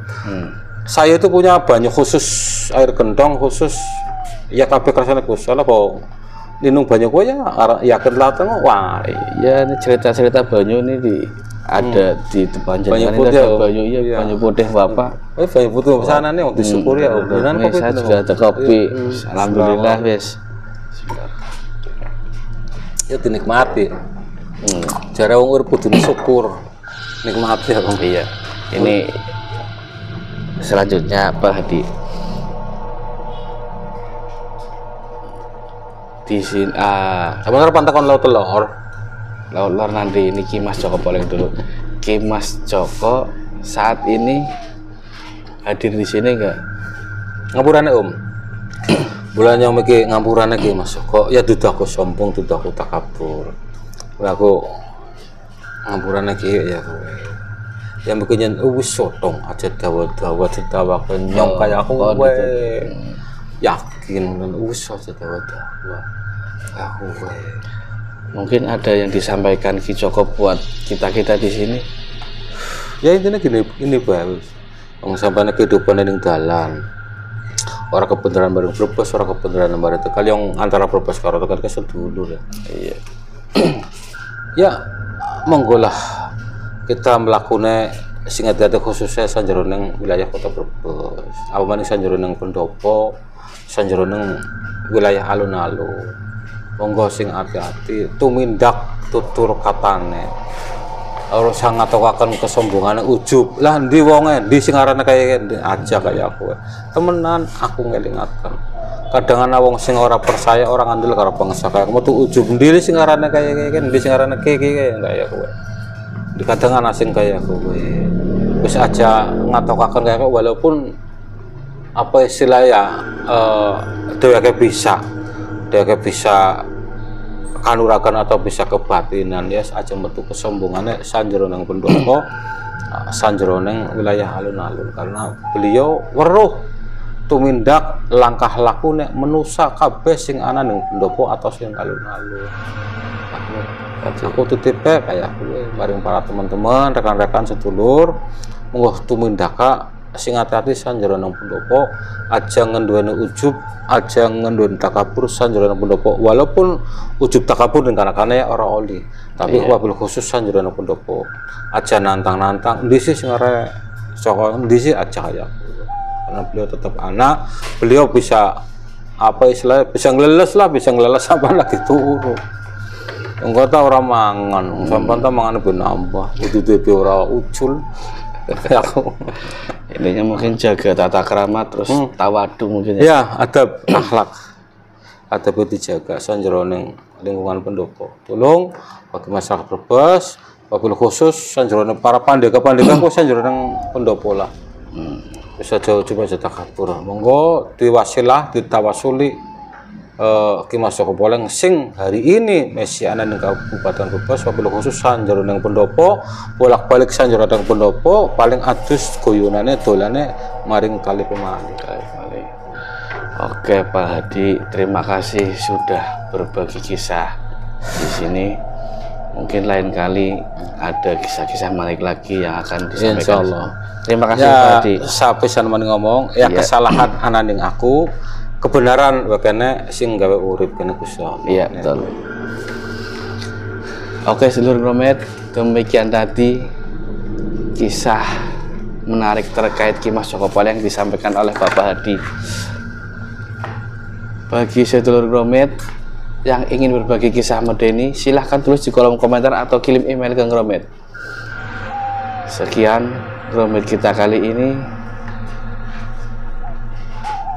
Saya itu punya banyu khusus air gentong khusus. Ya kabeh kersane khusus lah kok. Ninung banyak gue ya yakin lateng wah ya ini cerita banyu ini ada di depan jalan ini ada banyu iya banyu putih Bapak banyu putih sana nih untuk disyukuri ya saya juga ada kopi alhamdulillah wes ya dinikmati cara wong urip kudu syukur nikmati ya Bang. Iya ini selanjutnya Pak Hadi di sini sebenarnya pantakan laut telur nanti ini Ki Mas Joko boleh dulu. Ki Mas Joko saat ini hadir di sini enggak? Ngampurane Om. Bulannya Om iki ngampurane Ki Mas Joko ya dudu aku sombong dudu aku takabur. Aku ngampurane Ki ya kowe. Yang bikinnya wis sotong aja dawa-dawa ditawa kenyong kayak aku kowe. Yakin dan usah dawa-dawa aku mungkin ada yang disampaikan Ki Joko buat kita di sini ya intinya gini bagus sampai kehidupan yang dalan orang kebenaran bareng Brebes orang kebenaran bareng Tegal yang antara Brebes karo Tegal ke sedulur ya iya ya monggolah kita melakukannya sing hati-hati khususnya sanjeroning wilayah kota Brebes apa maning sanjeroning Pendopo sanjeroning wilayah alun-alun monggo sing hati-hati tumindak tutur katane ora sangat akan kesombongan ujub lah ndi wonge ndi sing arane kaya aja kaya aku temenan aku ngelingatkan kadang ana wong sing ora percaya orang andel karo bangsa kaya kamu tuh ujub ndi sing arane kaya ndi sing arane kaya kowe di kadang ana sing kaya kowe wis aja ngatokaken kaya walaupun apa istilahnya dheweke bisa kanuragan atau bisa kebatinan ya aja metu kesombongannya sanjeroning Pendopo sanjeroning wilayah alun-alun karena beliau weruh tumindak langkah lakune menusa kabeh sing ana ning Pendopo atau sing alun-alun aku titipnya kayak bareng para teman-teman rekan-rekan sedulur monggo tumindaka sing hati-hati sanjeroning Pendopo aja ngenduweni ujub aja ngenduweni takabur sanjeroning Pendopo walaupun ujub takabur ning kana-kana ya ora oli tapi wabil khusus sanjeroning Pendopo aja nantang-nantang ndi sih sing arek saka ndi sih aja kayak karena beliau tetap anak beliau bisa apa istilahnya bisa ngeleles sampai lagi turu enggak tahu orang mangan sampai tak mangan ben nambah kudu ora ucul aku intinya mungkin jaga tata krama terus tawadu mungkin ya adab akhlak adab itu dijaga sanjeroning lingkungan Pendopo tolong bagi masyarakat Brebes wabil khusus sanjeroning para pandega-pandega kok sanjeroning Pendopo lah bisa jauh coba takabur monggo diwasilah ditawasuli Ki Mas Joko Poleng sing hari ini mesianan ning Kabupaten Brebes wabil khusus sanjeroning Pendopo bolak-balik sanjeroning Pendopo paling adus guyonane dolane maring kali pemali. Oke Pak Hadi terima kasih sudah berbagi kisah di sini Mungkin lain kali ada kisah-kisah menarik lagi yang akan disampaikan. Insya Allah. Terima kasih Ya, Pak Hadi. sampai sana ngomong, ya Iya. kesalahan ananing aku, kebenaran bakane sing gawe urip kene Gusti Allah. Iya, betul. Oke, sedulur Gromet, demikian tadi kisah menarik terkait Ki Mas Jokopal yang disampaikan oleh Bapak Hadi. Bagi sedulur Gromet yang ingin berbagi kisah medeni, silahkan tulis di kolom komentar atau kirim email ke Gromet. Sekian Gromet kita kali ini.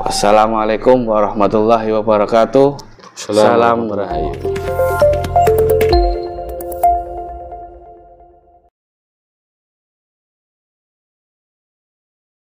Wassalamualaikum warahmatullahi wabarakatuh. Salam Rahayu.